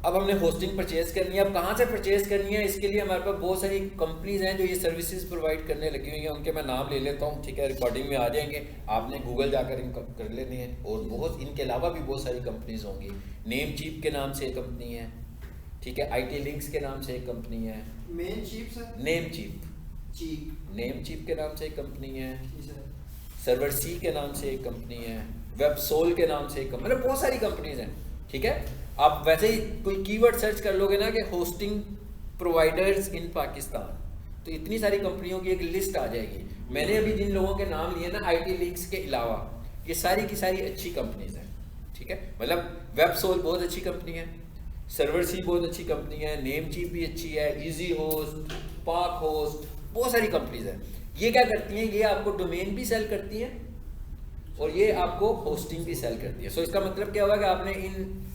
अब हमने hosting purchase करनी है। अब कहाँ से परचेज करनी है, इसके लिए हमारे पास बहुत सारी कंपनीज हैं जो ये सर्विसेज प्रोवाइड करने लगी हुई हैं। उनके मैं नाम ले लेता हूँ, ठीक है, रिकॉर्डिंग में आ जाएंगे, आपने गूगल जाकर इनका कर लेने हैं। और बहुत इनके अलावा भी बहुत सारी कंपनीज होंगी। नेम चीप के नाम से एक कंपनी है, ठीक है, IT लिंक्स के नाम से एक कंपनी है, main cheap sir, name cheap के नाम से एक कंपनी है, सर्वर सी के नाम से एक कंपनी है, वेबसोल के नाम से एक कंपनी, मतलब बहुत सारी कंपनीज हैं, ठीक है। आप वैसे ही कोई कीवर्ड सर्च कर लोगे ना कि होस्टिंग प्रोवाइडर्स इन पाकिस्तान, तो इतनी सारी कंपनियों की एक लिस्ट आ जाएगी। मैंने अभी जिन लोगों के नाम लिए ना IT लिंक्स के अलावा, ये सारी की सारी अच्छी कंपनीज हैं, ठीक है। मतलब वेबसोल बहुत अच्छी कंपनी है, सर्वर सी बहुत अच्छी कंपनी है, नेम चीप भी अच्छी है, इजी होस्ट, पाक होस्ट, बहुत सारी कंपनीज हैं। ये क्या करती हैं, ये आपको डोमेन भी सेल करती हैं और ये आपको होस्टिंग भी सेल करती है। सो इसका मतलब क्या होगा कि आपने इन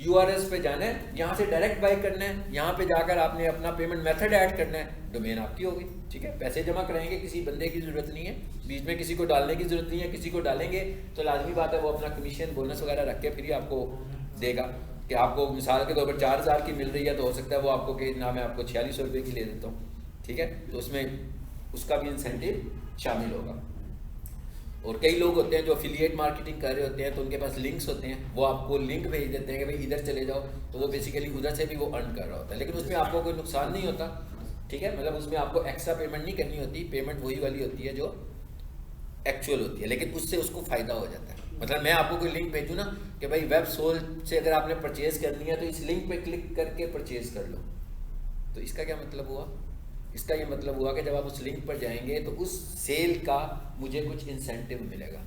URLs पे जाना है, यहाँ से डायरेक्ट बाई करना है, यहाँ पे जाकर आपने अपना पेमेंट मेथड ऐड करना है, डोमेन आपकी होगी, ठीक है। पैसे जमा कराएंगे, किसी बंदे की ज़रूरत नहीं है, बीच में किसी को डालने की ज़रूरत नहीं है। किसी को डालेंगे तो लाजमी बात है वो अपना कमीशन बोनस वगैरह रख के फिर ही आपको देगा। कि आपको मिसाल के तौर पर 4000 की मिल रही है, तो हो सकता है वो आपको कि ना मैं आपको 4600 रुपये की ले देता हूँ, ठीक है। तो उसमें उसका भी इंसेंटिव शामिल होगा। और कई लोग होते हैं जो एफिलिएट मार्केटिंग कर रहे होते हैं, तो उनके पास लिंक्स होते हैं, वो आपको लिंक भेज देते हैं कि भाई इधर चले जाओ, तो वो बेसिकली उधर से भी वो अर्न कर रहा होता है, लेकिन उसमें आपको कोई नुकसान नहीं होता, ठीक है। मतलब उसमें आपको एक्स्ट्रा पेमेंट नहीं करनी होती, पेमेंट वही वाली होती है जो एक्चुअल होती है, लेकिन उससे उसको फ़ायदा हो जाता है। मतलब मैं आपको कोई लिंक भेजूँ ना कि भाई वेबसोल से अगर आपने परचेज़ करनी है तो इस लिंक पे क्लिक करके परचेज़ कर लो, तो इसका क्या मतलब हुआ, इसका ये मतलब हुआ कि जब आप उस लिंक पर जाएंगे तो उस सेल का मुझे कुछ इंसेंटिव मिलेगा,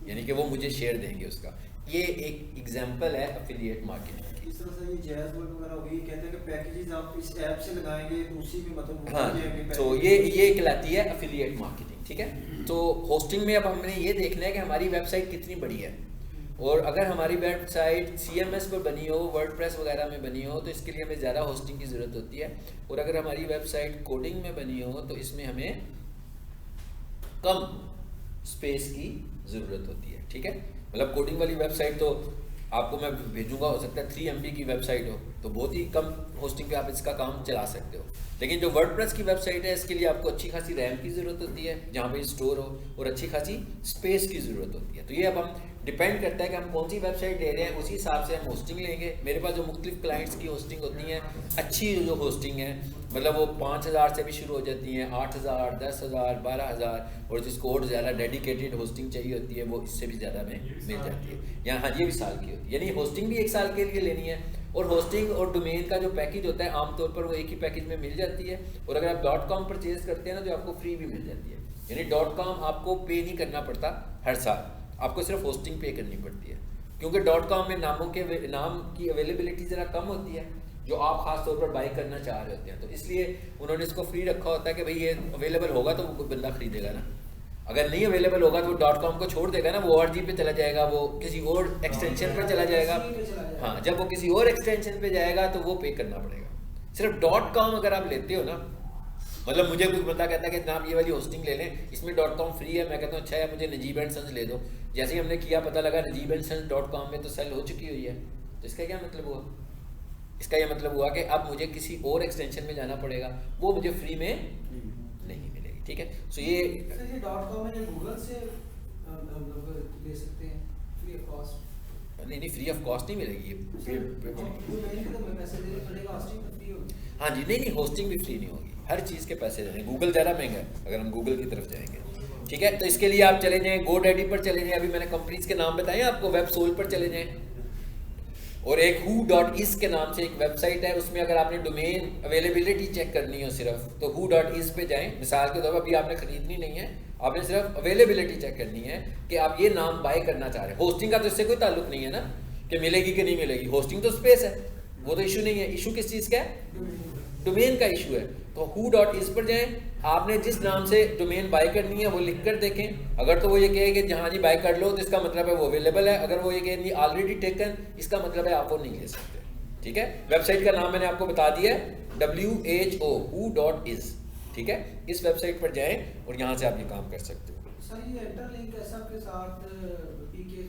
यानी कि वो मुझे शेयर देंगे उसका। ये एक एग्जांपल है एफिलिएट मार्केटिंग की। इस तरह से ये जैज़ वर्ड वगैरह हो गई, कहते हैं कि पैकेजेस आप इस ऐप से लगाएंगे तो उसी में मतलब हाँ, तो ये कहलाती है एफिलिएट मार्केटिंग, ठीक है। तो होस्टिंग में अब हमने ये देखना है कि हमारी वेबसाइट कितनी बड़ी है, और अगर हमारी वेबसाइट CMS पर बनी हो, वर्डप्रेस वगैरह में बनी हो, तो इसके लिए हमें ज़्यादा होस्टिंग की ज़रूरत होती है। और अगर हमारी वेबसाइट कोडिंग में बनी हो तो इसमें हमें कम स्पेस की ज़रूरत होती है, ठीक है। मतलब कोडिंग वाली वेबसाइट तो आपको मैं भेजूंगा, हो सकता है 3 MB की वेबसाइट हो, तो बहुत ही कम होस्टिंग पे आप इसका काम चला सकते हो। लेकिन जो वर्डप्रेस की वेबसाइट है, इसके लिए आपको अच्छी खासी रैम की ज़रूरत होती है जहाँ पे स्टोर हो, और अच्छी खासी स्पेस की ज़रूरत होती है। तो ये अब हम डिपेंड करता है कि हम कौन सी वेबसाइट ले रहे हैं, उसी हिसाब से हम होस्टिंग लेंगे। मेरे पास जो मुख्तलिफ क्लाइंट्स की होस्टिंग होती हैं, अच्छी जो होस्टिंग है, मतलब वो 5000 से भी शुरू हो जाती हैं, 8000, 10000, 12000, और जिसको और ज़्यादा डेडिकेटेड होस्टिंग चाहिए होती है वो इससे भी ज़्यादा में मिल जाती है। यहाँ हाँ, ये भी साल की होती है, यानी होस्टिंग भी 1 साल के लिए लेनी है। और होस्टिंग और डोमेन का जो पैकेज होता है आमतौर पर वो एक ही पैकेज में मिल जाती है। और अगर आप .com परचेज करते हैं ना, तो आपको फ्री भी मिल जाती है, यानी .com आपको पे नहीं करना पड़ता हर साल, आपको सिर्फ होस्टिंग पे करनी पड़ती है। क्योंकि .com में नाम की अवेलेबिलिटी ज़रा कम होती है, जो आप खास तौर पर बाई करना चाह रहे होते हैं, तो इसलिए उन्होंने इसको फ्री रखा होता है कि भाई ये अवेलेबल होगा तो कोई बंदा खरीदेगा ना, अगर नहीं अवेलेबल होगा तो वो .com को छोड़ देगा ना, वो ORG पे चला जाएगा, वो किसी और एक्सटेंशन पर चला जाएगा। हाँ, जब वो किसी और एक्सटेंशन पे जाएगा तो वो पे करना पड़ेगा। सिर्फ .com अगर आप लेते हो ना, मतलब मुझे कुछ बंदा कहता है कि जनाब ये वाली होस्टिंग ले लें, इसमें .com फ्री है, मैं कहता हूँ अच्छा है, मुझे नजीब एंड सन्स ले दो। जैसे ही हमने किया पता लगा नजीब एंड सन्स .com में तो सेल हो चुकी हुई है, तो इसका क्या मतलब हुआ, इसका यह मतलब हुआ कि अब मुझे किसी और एक्सटेंशन में जाना पड़ेगा, वो मुझे फ्री में नहीं मिलेगी, ठीक है। सो ये .com है, गूगल से ले सकते हैं फ्री ऑफ कॉस्ट? नहीं, फ्री ऑफ कॉस्ट नहीं मिलेगी, हाँ जी, नहीं, होस्टिंग भी फ्री नहीं होगी, हर चीज़ के पैसे देने। गूगल ज़्यादा महंगा है अगर हम गूगल की तरफ जाएंगे, ठीक है। तो इसके लिए आप चले जाएँ GoDaddy पर चले जाएँ, अभी मैंने कंपनीज के नाम बताए आपको, वेबसोल पर चले जाएँ, और एक who.is के नाम से एक वेबसाइट है, उसमें अगर आपने डोमेन अवेलेबिलिटी चेक करनी हो सिर्फ, तो who.is पे जाएं। मिसाल के तौर पर अभी आपने खरीदनी नहीं है, आपने सिर्फ अवेलेबिलिटी चेक करनी है कि आप ये नाम बाय करना चाह रहे हैं। होस्टिंग का तो इससे कोई ताल्लुक नहीं है ना कि मिलेगी कि नहीं मिलेगी, होस्टिंग तो स्पेस है, वो तो इशू नहीं है। इशू किस चीज़ का है, डोमेन का इशू है। तो who.is पर जाएं, आपने जिस नाम से डोमेन बाय करनी है वो लिख कर देखें। अगर तो वो ये कहे कि जहाँ जी बाय कर लो, तो इसका मतलब है वो अवेलेबल है। अगर वो ये कहे नहीं ऑलरेडी टेकन, इसका मतलब है आप वो नहीं ले सकते, ठीक है। वेबसाइट का नाम मैंने आपको बता दिया है, who.is, ठीक है। इस वेबसाइट पर जाएं और यहाँ से आप ये काम कर सकते हो। सर ये इंटरलिंक है सबके साथ, पीके